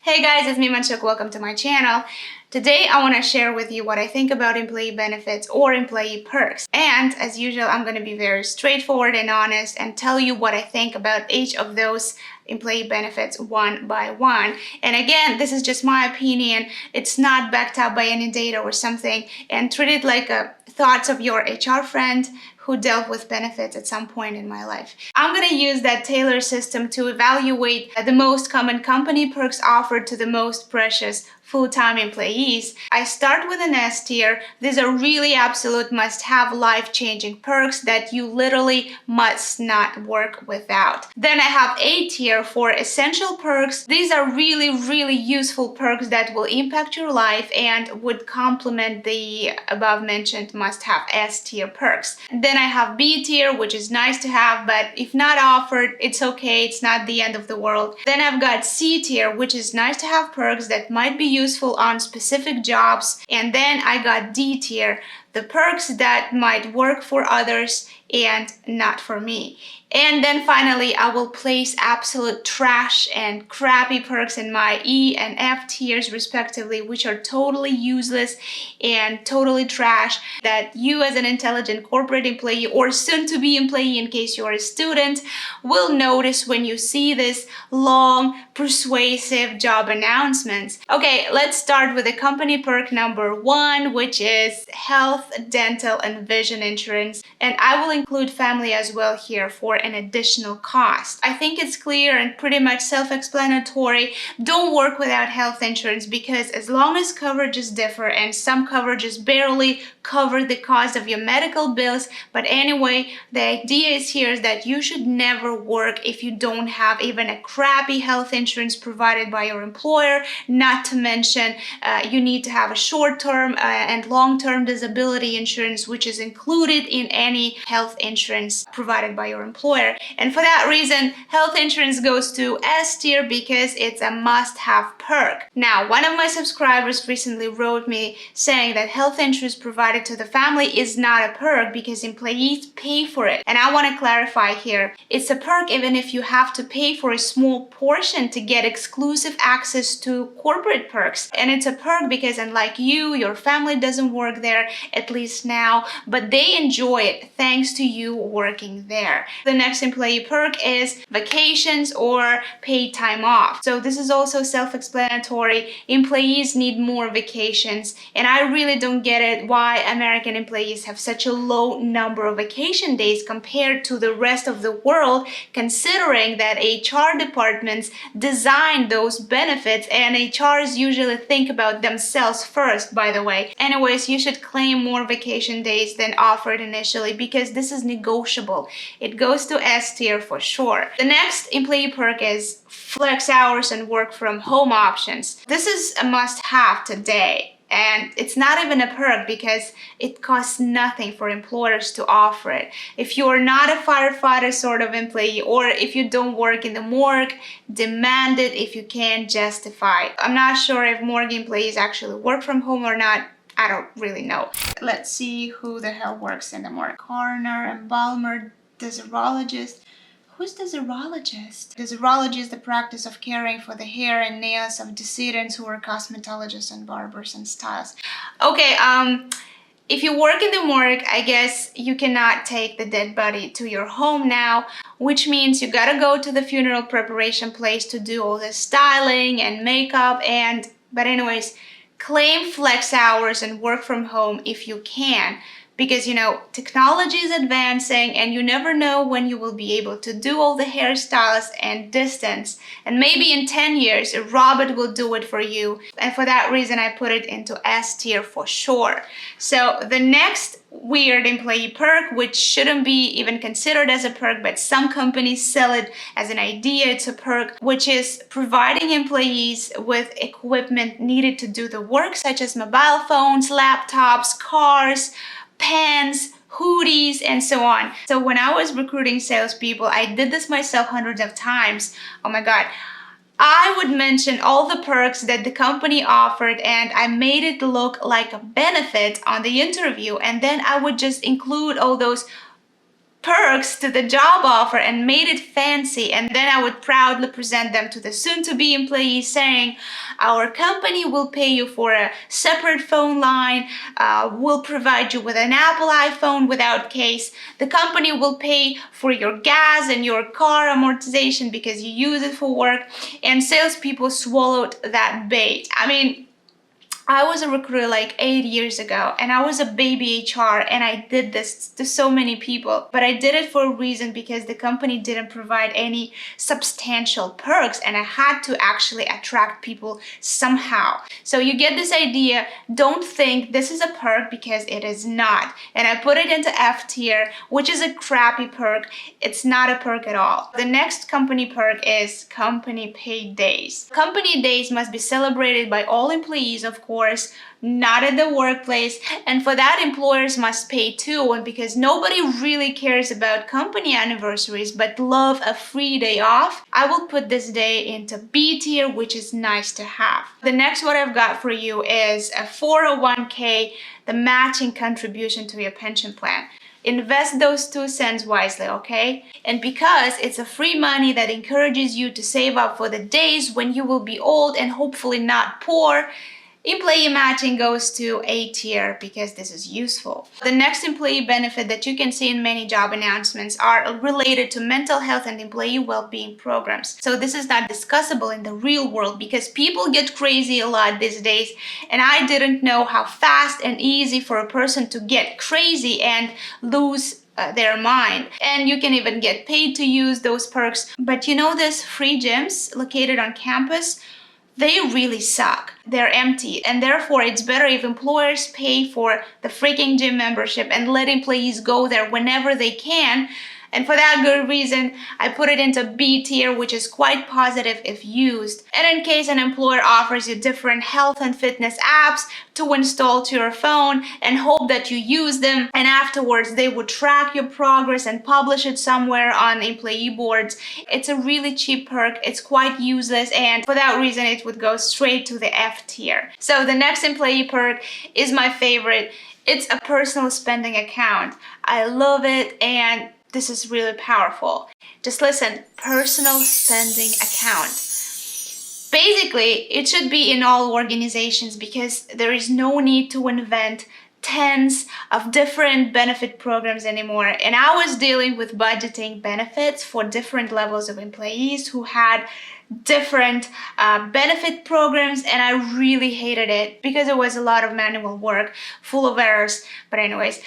Hey guys, it's me Manchuk. Welcome to my channel. Today I want to share with you what I think about employee benefits or employee perks. And as usual, I'm going to be very straightforward and honest and tell you what I think about each of those employee benefits one by one. And again, this is just my opinion. It's not backed up by any data or something, and treat it like thoughts of your HR friend who dealt with benefits at some point in my life. I'm gonna use that Taylor system to evaluate the most common company perks offered to the most precious full-time employees. I start with an S tier. These are really absolute must-have life-changing perks that you literally must not work without. Then I have A tier for essential perks. These are really useful perks that will impact your life and would complement the above mentioned must-have S tier perks. Then I have B tier, which is nice to have, but if not offered, it's okay. It's not the end of the world. Then I've got C tier, which is nice to have perks that might be useful on specific jobs. And then I got D tier, the perks that might work for others and not for me. And then finally, I will place absolute trash and crappy perks in my E and F tiers respectively, which are totally useless and totally trash, that you as an intelligent corporate employee or soon-to-be employee in case you're a student will notice when you see this long, persuasive job announcements. Okay, let's start with the company perk number 1, which is health, dental, and vision insurance. And I will include family as well here for an additional cost. I think it's clear and pretty much self-explanatory. Don't work without health insurance, because as long as coverages differ and some coverages barely cover the cost of your medical bills, but anyway, the idea is here is that you should never work if you don't have even a crappy health insurance provided by your employer. Not to mention you need to have a short-term and long-term disability insurance, which is included in any health insurance provided by your employer. And for that reason, health insurance goes to S tier because it's a must-have perk. Now, one of my subscribers recently wrote me saying that health insurance provided to the family is not a perk because employees pay for it. And I want to clarify here, it's a perk even if you have to pay for a small portion to get exclusive access to corporate perks. And it's a perk because unlike you, your family doesn't work there, at least now, but they enjoy it thanks to you working there. The next employee perk is vacations or paid time off. So this is also self-explanatory. Employees need more vacations, and I really don't get it why American employees have such a low number of vacation days compared to the rest of the world, considering that HR departments design those benefits and HRs usually think about themselves first, by the way. Anyways, you should claim more vacation days than offered initially because this is negotiable. It goes to S tier for sure. The next employee perk is flex hours and work from home options. This is a must-have today. And it's not even a perk because it costs nothing for employers to offer it. If you are not a firefighter sort of employee, or if you don't work in the morgue, demand it if you can justify. I'm not sure if morgue employees actually work from home or not. I don't really know. Let's see who the hell works in the morgue. Coroner, embalmer, desirologist. Who's the desirologist? Desirology is the practice of caring for the hair and nails of decedents who are cosmetologists and barbers and stylists. Okay, if you work in the morgue, I guess you cannot take the dead body to your home now, which means you gotta go to the funeral preparation place to do all the styling and makeup but anyways, claim flex hours and work from home if you can. Because, technology is advancing and you never know when you will be able to do all the hairstyles and distance. And maybe in 10 years, a robot will do it for you. And for that reason, I put it into S tier for sure. So the next weird employee perk, which shouldn't be even considered as a perk, but some companies sell it as an idea, it's a perk, which is providing employees with equipment needed to do the work, such as mobile phones, laptops, cars, pens, hoodies, and so on. So when I was recruiting salespeople, I did this myself hundreds of times. Oh my God. I would mention all the perks that the company offered and I made it look like a benefit on the interview. And then I would just include all those perks to the job offer and made it fancy, and then I would proudly present them to the soon-to-be employees saying, our company will pay you for a separate phone line, will provide you with an Apple iPhone without case, the company will pay for your gas and your car amortization because you use it for work, and salespeople swallowed that bait. I mean, I was a recruiter like 8 years ago, and I was a baby HR, and I did this to so many people, but I did it for a reason, because the company didn't provide any substantial perks, and I had to actually attract people somehow. So you get this idea. Don't think this is a perk, because it is not. And I put it into F tier, which is a crappy perk. It's not a perk at all. The next company perk is company paid days. Company days must be celebrated by all employees, of course, not at the workplace, and for that employers must pay too. And because nobody really cares about company anniversaries but love a free day off, I will put this day into B tier, which is nice to have. The next one I've got for you is a 401k, the matching contribution to your pension plan. Invest those 2 cents wisely, okay? And because it's a free money that encourages you to save up for the days when you will be old and hopefully not poor, employee matching goes to A tier, because this is useful. The next employee benefit that you can see in many job announcements are related to mental health and employee well-being programs. So this is not discussable in the real world, because people get crazy a lot these days, and I didn't know how fast and easy for a person to get crazy and lose their mind. And you can even get paid to use those perks. But you know, these free gyms located on campus, they really suck. They're empty, and therefore it's better if employers pay for the freaking gym membership and let employees go there whenever they can. And for that good reason, I put it into B tier, which is quite positive if used. And in case an employer offers you different health and fitness apps to install to your phone and hope that you use them, and afterwards they would track your progress and publish it somewhere on employee boards, it's a really cheap perk. It's quite useless, and for that reason it would go straight to the F tier. So the next employee perk is my favorite. It's a personal spending account. I love it, and this is really powerful. Just listen, personal spending account. Basically, it should be in all organizations, because there is no need to invent tens of different benefit programs anymore. And I was dealing with budgeting benefits for different levels of employees who had different benefit programs, and I really hated it because it was a lot of manual work, full of errors. But anyways,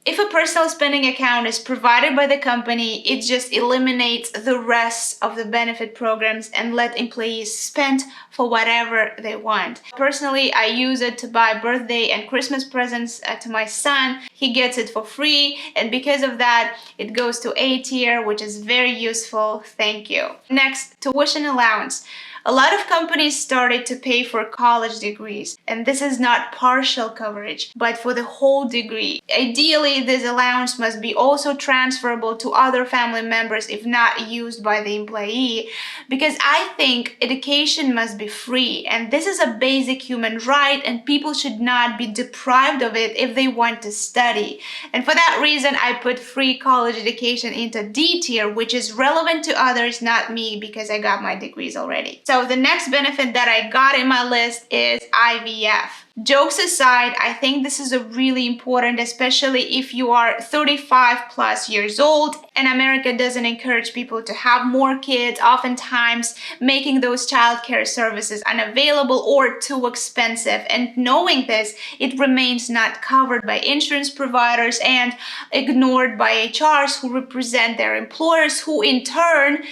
if a personal spending account is provided by the company, it just eliminates the rest of the benefit programs and let employees spend for whatever they want. Personally, I use it to buy birthday and Christmas presents to my son. He gets it for free, and because of that, it goes to A tier, which is very useful. Thank you. Next, tuition allowance. A lot of companies started to pay for college degrees, and this is not partial coverage, but for the whole degree. Ideally, this allowance must be also transferable to other family members if not used by the employee, because I think education must be free, and this is a basic human right, and people should not be deprived of it if they want to study. And for that reason, I put free college education into D tier, which is relevant to others, not me, because I got my degrees already. So the next benefit that I got in my list is IVF. Jokes aside, I think this is a really important, especially if you are 35 plus years old, and America doesn't encourage people to have more kids, oftentimes making those childcare services unavailable or too expensive. And knowing this, it remains not covered by insurance providers and ignored by HRs who represent their employers, who in turn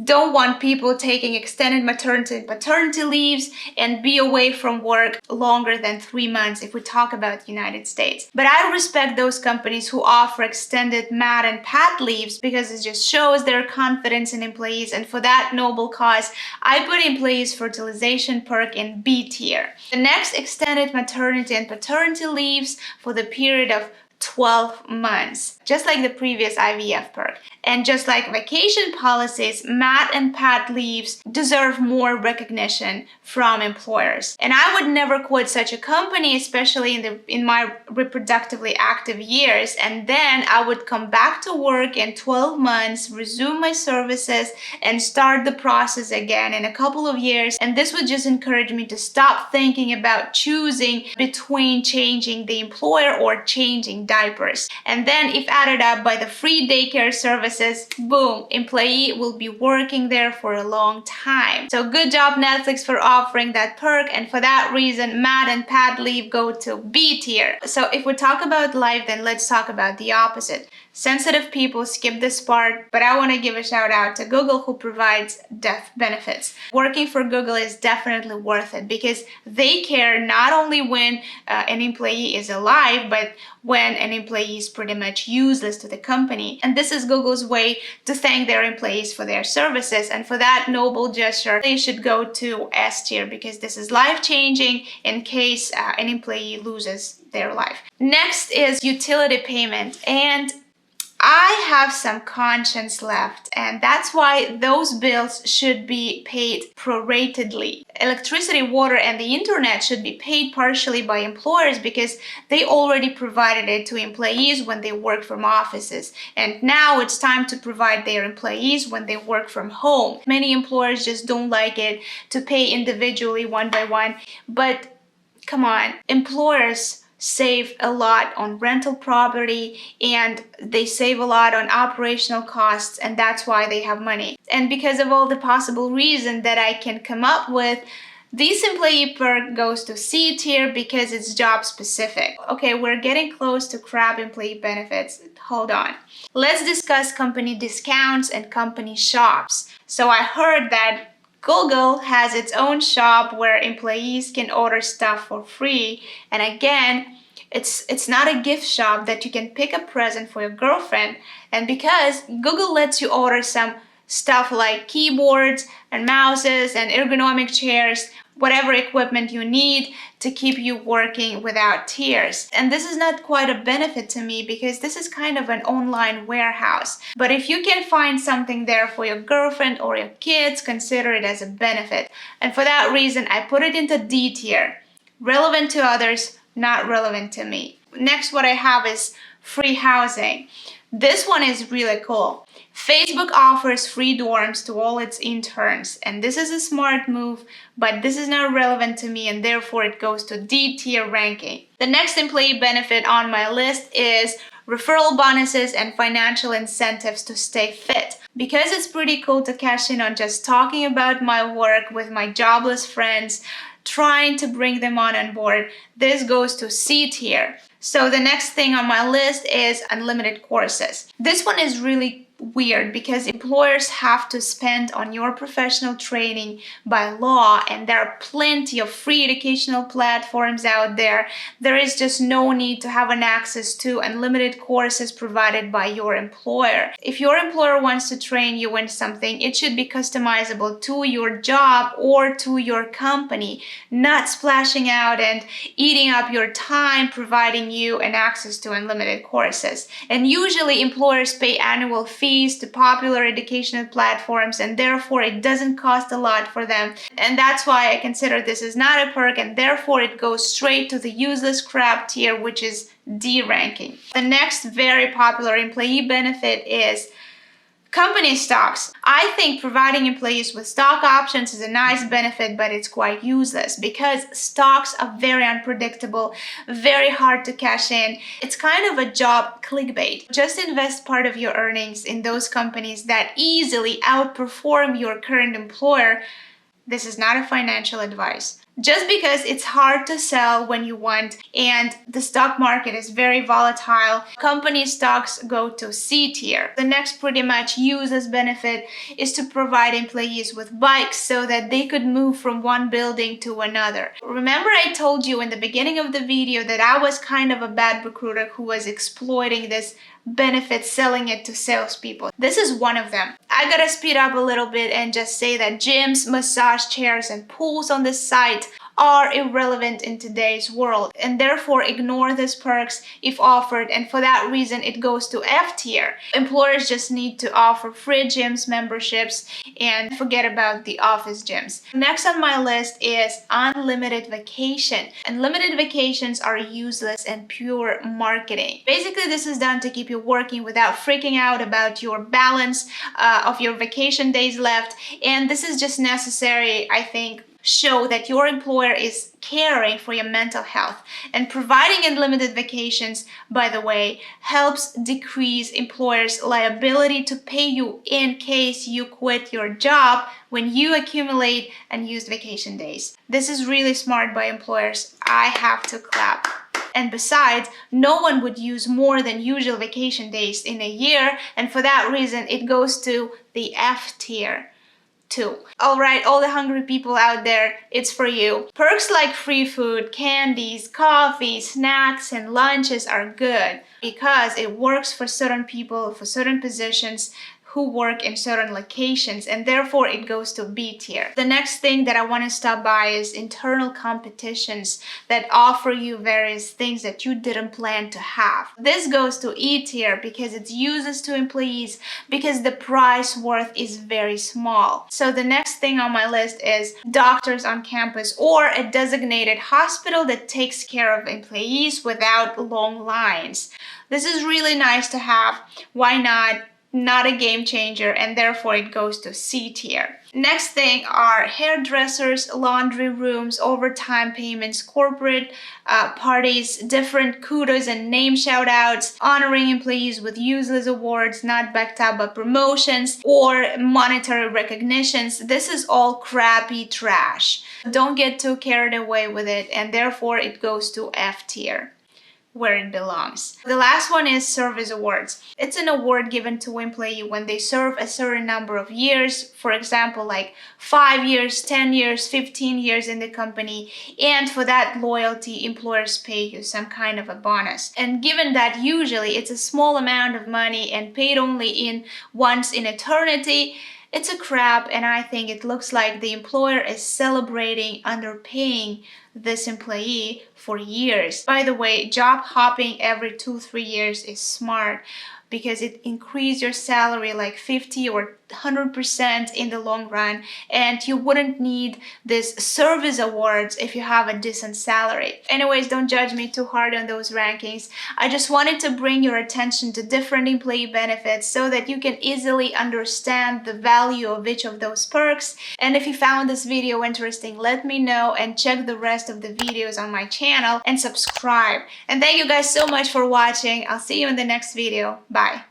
don't want people taking extended maternity and paternity leaves and be away from work longer than 3 months if we talk about the United States. But I respect those companies who offer extended mat and pat leaves, because it just shows their confidence in employees, and for that noble cause, I put employees fertilization perk in B tier. The next, extended maternity and paternity leaves for the period of 12 months, just like the previous IVF perk. And just like vacation policies, mat and pad leaves deserve more recognition from employers. And I would never quit such a company, especially in my reproductively active years. And then I would come back to work in 12 months, resume my services, and start the process again in a couple of years. And this would just encourage me to stop thinking about choosing between changing the employer or changing diapers. And then if added up by the free daycare services, boom, employee will be working there for a long time. So good job, Netflix, for offering that perk. And for that reason, mat and pad leave go to B tier. So if we talk about life, then let's talk about the opposite. Sensitive people skip this part, but I want to give a shout out to Google, who provides death benefits. Working for Google is definitely worth it because they care not only when an employee is alive, but when an employee is pretty much useless to the company. And this is Google's way to thank their employees for their services. And for that noble gesture, they should go to S tier because this is life-changing in case an employee loses their life. Next is utility payment. And I have some conscience left, and that's why those bills should be paid proratedly. Electricity, water, and the internet should be paid partially by employers because they already provided it to employees when they work from offices. And now it's time to provide their employees when they work from home. Many employers just don't like it to pay individually one by one, but come on, employers save a lot on rental property and they save a lot on operational costs, and that's why they have money. And because of all the possible reasons that I can come up with, this employee perk goes to C tier because it's job specific. Okay, we're getting close to crap employee benefits. Hold on. Let's discuss company discounts and company shops. So I heard that Google has its own shop where employees can order stuff for free. And again, it's not a gift shop that you can pick a present for your girlfriend. And because Google lets you order some stuff like keyboards and mouses and ergonomic chairs, whatever equipment you need to keep you working without tears. And this is not quite a benefit to me because this is kind of an online warehouse. But if you can find something there for your girlfriend or your kids, consider it as a benefit. And for that reason, I put it into D tier. Relevant to others, not relevant to me. Next, what I have is free housing. This one is really cool. Facebook offers free dorms to all its interns, and this is a smart move, but this is not relevant to me, and therefore it goes to D tier ranking. The next employee benefit on my list is referral bonuses and financial incentives to stay fit. Because it's pretty cool to cash in on just talking about my work with my jobless friends, trying to bring them on board, this goes to C tier. So the next thing on my list is unlimited courses. This one is really weird because employers have to spend on your professional training by law, and there are plenty of free educational platforms out there. There is just no need to have an access to unlimited courses provided by your employer. If your employer wants to train you in something, it should be customizable to your job or to your company, not splashing out and eating up your time providing you an access to unlimited courses. And usually employers pay annual fees to popular educational platforms, and therefore it doesn't cost a lot for them. And that's why I consider this is not a perk, and therefore it goes straight to the useless crap tier, which is D ranking. The next very popular employee benefit is company stocks. I think providing employees with stock options is a nice benefit, but it's quite useless because stocks are very unpredictable, very hard to cash in. It's kind of a job clickbait. Just invest part of your earnings in those companies that easily outperform your current employer. This is not a financial advice. Just because it's hard to sell when you want and the stock market is very volatile, company stocks go to C tier. The next pretty much useless benefit is to provide employees with bikes so that they could move from one building to another. Remember I told you in the beginning of the video that I was kind of a bad recruiter who was exploiting this benefit, selling it to salespeople. This is one of them. I gotta speed up a little bit and just say that gyms, massage chairs, and pools on this site are irrelevant in today's world, and therefore ignore these perks if offered, and for that reason it goes to F tier. Employers just need to offer free gyms memberships and forget about the office gyms. Next on my list is unlimited vacation. Unlimited vacations are useless and pure marketing. Basically, this is done to keep you working without freaking out about your balance of your vacation days left, and this is just necessary, I think, show that your employer is caring for your mental health. And providing unlimited vacations, by the way, helps decrease employers' liability to pay you in case you quit your job when you accumulate unused vacation days. This is really smart by employers. I have to clap. And besides, no one would use more than usual vacation days in a year, and for that reason it goes to the F tier too. Alright, all the hungry people out there, it's for you. Perks like free food, candies, coffee, snacks, and lunches are good because it works for certain people, for certain positions who work in certain locations, and therefore it goes to B tier. The next thing that I want to stop by is internal competitions that offer you various things that you didn't plan to have. This goes to E tier because it's useless to employees because the price worth is very small. So the next thing on my list is doctors on campus or a designated hospital that takes care of employees without long lines. This is really nice to have. Why not? Not a game changer, and therefore it goes to C tier. Next thing are hairdressers, laundry rooms, overtime payments, corporate parties, different kudos and name shout outs, honoring employees with useless awards not backed up by promotions or monetary recognitions. This is all crappy trash. Don't get too carried away with it, and therefore it goes to F tier, where it belongs. The last one is service awards. It's an award given to employee when they serve a certain number of years, for example, like 5 years, 10 years, 15 years in the company, and for that loyalty, employers pay you some kind of a bonus. And given that usually it's a small amount of money and paid only once in eternity, it's a crap, and I think it looks like the employer is celebrating underpaying this employee for years. By the way, job hopping every 2-3 years is smart because it increases your salary like 50 or 100% in the long run, and you wouldn't need this service awards if you have a decent salary. Anyways, don't judge me too hard on those rankings. I just wanted to bring your attention to different employee benefits so that you can easily understand the value of each of those perks. And if you found this video interesting, let me know, and check the rest of the videos on my channel and subscribe. And thank you guys so much for watching. I'll see you in the next video. Bye.